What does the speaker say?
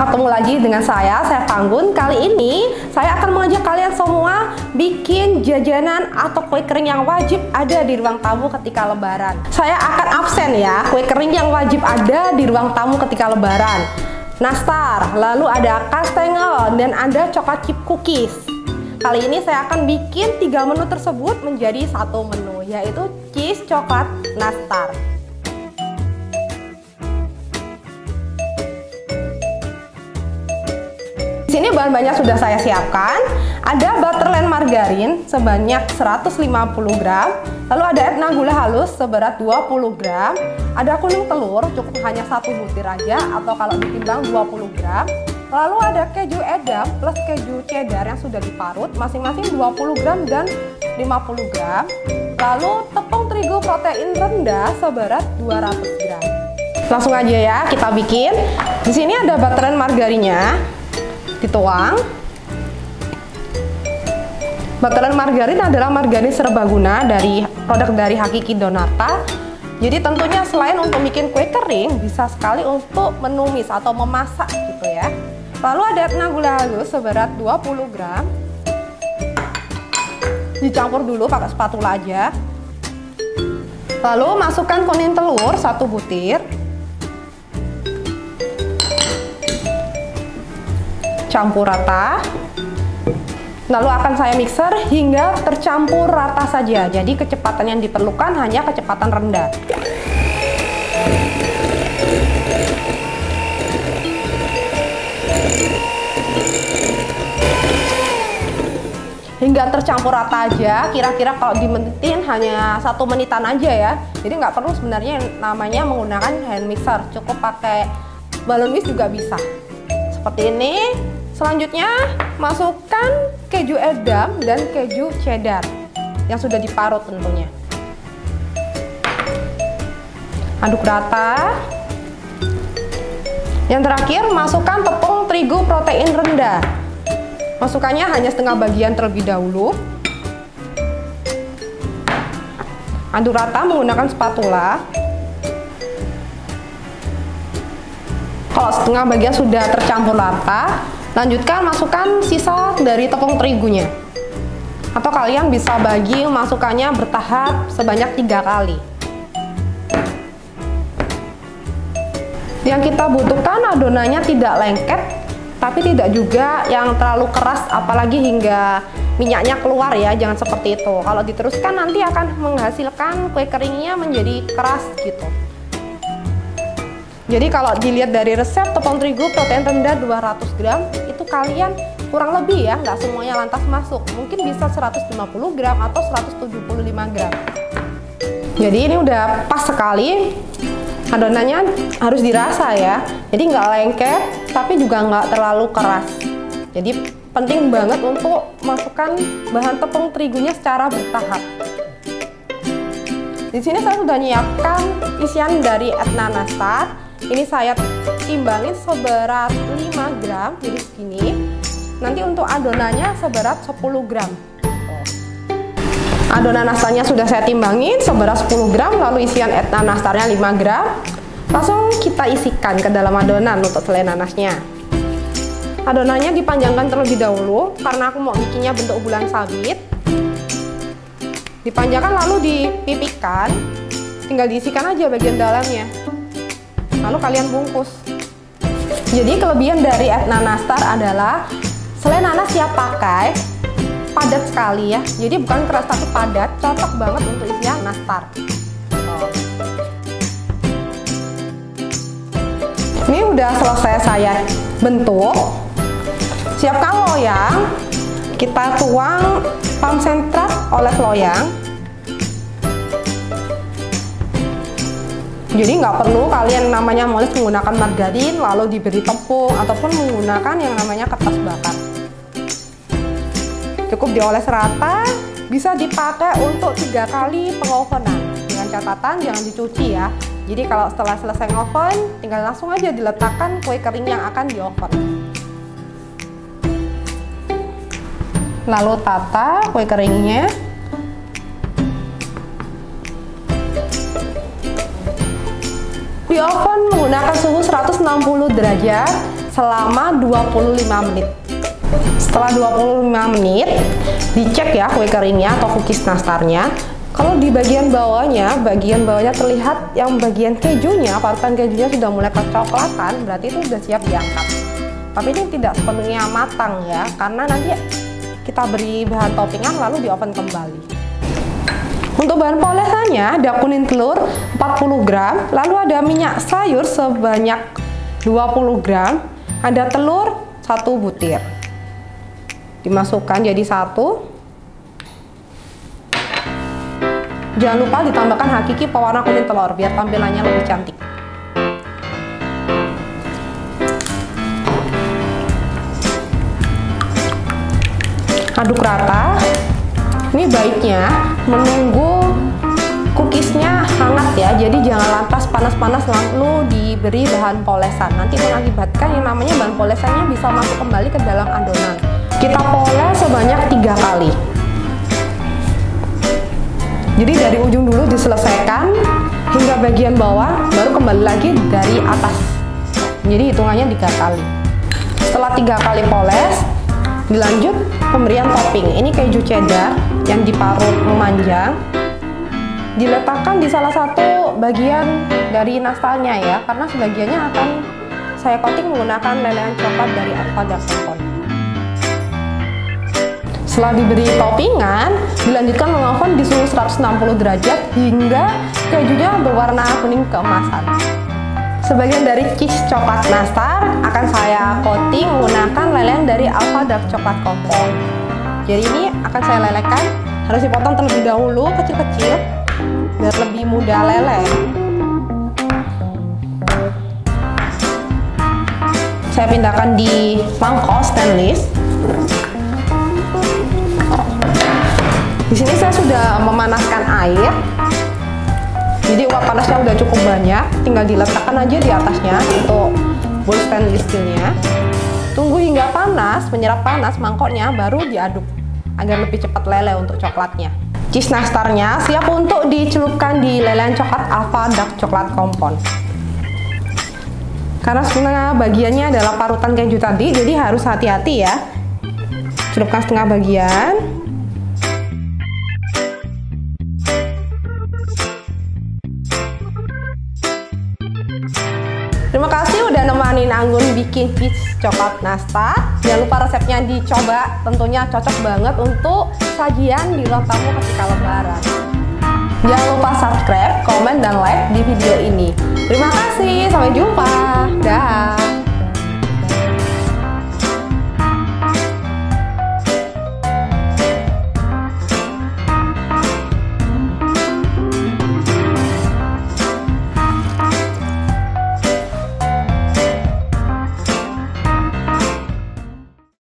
ketemu lagi dengan saya Panggun. Kali ini saya akan mengajak kalian semua bikin jajanan atau kue kering yang wajib ada di ruang tamu ketika lebaran. Saya akan absen ya, kue kering yang wajib ada di ruang tamu ketika lebaran. Nastar, lalu ada kastengel, dan ada coklat chip cookies. Kali ini saya akan bikin 3 menu tersebut menjadi satu menu, yaitu cheese coklat nastar. Di sini bahan-bahannya sudah saya siapkan. Ada butterland margarin sebanyak 150 gram, lalu ada etna gula halus seberat 20 gram, ada kuning telur cukup hanya 1 butir aja atau kalau ditimbang 20 gram, lalu ada keju edam plus keju cheddar yang sudah diparut masing-masing 20 gram dan 50 gram, lalu tepung terigu protein rendah seberat 200 gram. Langsung aja ya kita bikin. Di sini ada butterland margarinnya. Dituang. Butterland margarin adalah margarin serbaguna dari produk dari Hakiki Donata. Jadi tentunya selain untuk bikin kue kering, bisa sekali untuk menumis atau memasak gitu ya. Lalu ada etna gula halus seberat 20 gram. Dicampur dulu pakai spatula aja. Lalu masukkan kuning telur 1 butir. Campur rata, lalu akan saya mixer hingga tercampur rata saja. Jadi kecepatan yang diperlukan hanya kecepatan rendah. Hingga tercampur rata aja, kira-kira kalau dimenitin hanya 1 menitan aja ya. Jadi nggak perlu sebenarnya yang namanya menggunakan hand mixer, cukup pakai balon whisk juga bisa. Seperti ini. Selanjutnya masukkan keju edam dan keju cheddar yang sudah diparut tentunya. Aduk rata. Yang terakhir masukkan tepung terigu protein rendah. Masukkannya hanya setengah bagian terlebih dahulu. Aduk rata menggunakan spatula. Kalau setengah bagian sudah tercampur rata, lanjutkan masukkan sisa dari tepung terigunya. Atau kalian bisa bagi masukannya bertahap sebanyak 3 kali. Yang kita butuhkan adonannya tidak lengket, tapi tidak juga yang terlalu keras, apalagi hingga minyaknya keluar ya, jangan seperti itu. Kalau diteruskan nanti akan menghasilkan kue keringnya menjadi keras gitu. Jadi kalau dilihat dari resep tepung terigu protein rendah 200 gram, itu kalian kurang lebih ya, nggak semuanya lantas masuk. Mungkin bisa 150 gram atau 175 gram. Jadi ini udah pas sekali, adonannya harus dirasa ya. Jadi nggak lengket, tapi juga nggak terlalu keras. Jadi penting banget untuk masukkan bahan tepung terigunya secara bertahap. Di sini saya sudah nyiapkan isian dari etna nastar. Ini saya timbangin seberat 5 gram, jadi segini. Nanti untuk adonannya seberat 10 gram. Adonan nastarnya sudah saya timbangin seberat 10 gram, lalu isian etna nastarnya 5 gram. Langsung kita isikan ke dalam adonan untuk selai nanasnya. Adonannya dipanjangkan terlebih dahulu, karena aku mau bikinnya bentuk bulan sabit. Dipanjangkan lalu dipipihkan, tinggal diisikan aja bagian dalamnya. Lalu kalian bungkus. Jadi kelebihan dari etna nastar adalah selai nanas siap pakai, padat sekali ya. Jadi bukan keras tapi padat, cocok banget untuk isian nastar. Ini udah selesai saya bentuk. Siapkan loyang. Kita tuang konsentrat oles loyang. Jadi nggak perlu kalian namanya moles menggunakan margarin lalu diberi tepung ataupun menggunakan yang namanya kertas bakar. Cukup dioles rata, bisa dipakai untuk 3 kali pengovenan. Dengan catatan jangan dicuci ya. Jadi kalau setelah selesai ngoven, tinggal langsung aja diletakkan kue kering yang akan di oven. Lalu tata kue keringnya. Di oven menggunakan suhu 160 derajat selama 25 menit. Setelah 25 menit, dicek ya kue keringnya atau cookies nastarnya. Kalau di bagian bawahnya terlihat yang bagian kejunya, parutan kejunya sudah mulai kecoklatan, berarti itu sudah siap diangkat. Tapi ini tidak sepenuhnya matang ya, karena nanti kita beri bahan toppingan lalu di oven kembali. Untuk bahan polesannya ada kuning telur 40 gram, lalu ada minyak sayur sebanyak 20 gram, ada telur 1 butir. Dimasukkan jadi satu. Jangan lupa ditambahkan hakiki pewarna kuning telur biar tampilannya lebih cantik. Aduk rata. Ini baiknya menunggu cookiesnya hangat ya, jadi jangan lantas panas-panas lalu diberi bahan polesan, nanti mengakibatkan yang namanya bahan polesannya bisa masuk kembali ke dalam adonan. Kita poles sebanyak 3 kali. Jadi dari ujung dulu diselesaikan hingga bagian bawah, baru kembali lagi dari atas. Jadi hitungannya 3 kali. Setelah 3 kali poles, dilanjut pemberian topping. Ini keju cheddar yang diparut memanjang. Diletakkan di salah satu bagian dari nastarnya ya, karena sebagiannya akan saya coating menggunakan lelehan coklat dari Alfa Dark Chocolate. Setelah diberi toppingan, dilanjutkan mengoven di suhu 160 derajat hingga kejunya berwarna kuning keemasan. Sebagian dari cheese coklat nastar akan saya coating menggunakan lelehan dari Alfa Dark Chocolate Compound. Jadi ini akan saya lelekan, harus dipotong terlebih dahulu kecil-kecil biar lebih mudah leleh. Saya pindahkan di mangkok stainless. Di sini saya sudah memanaskan air. Jadi uap panasnya udah cukup banyak, tinggal diletakkan aja di atasnya untuk bowl stainless steelnya. Tunggu hingga panas, menyerap panas mangkoknya, baru diaduk agar lebih cepat leleh untuk coklatnya. Cheese nastarnya siap untuk dicelupkan di lelehan coklat Alfa Dark Chocolate Compound. Karena setengah bagiannya adalah parutan keju tadi, jadi harus hati-hati ya. Celupkan setengah bagian. Terima kasih udah nemanin Anggun bikin cheese coklat nastar. Jangan lupa resepnya dicoba, tentunya cocok banget untuk sajian di ruang tamu ketika lebaran. Jangan lupa subscribe, komen, dan like di video ini. Terima kasih, sampai jumpa.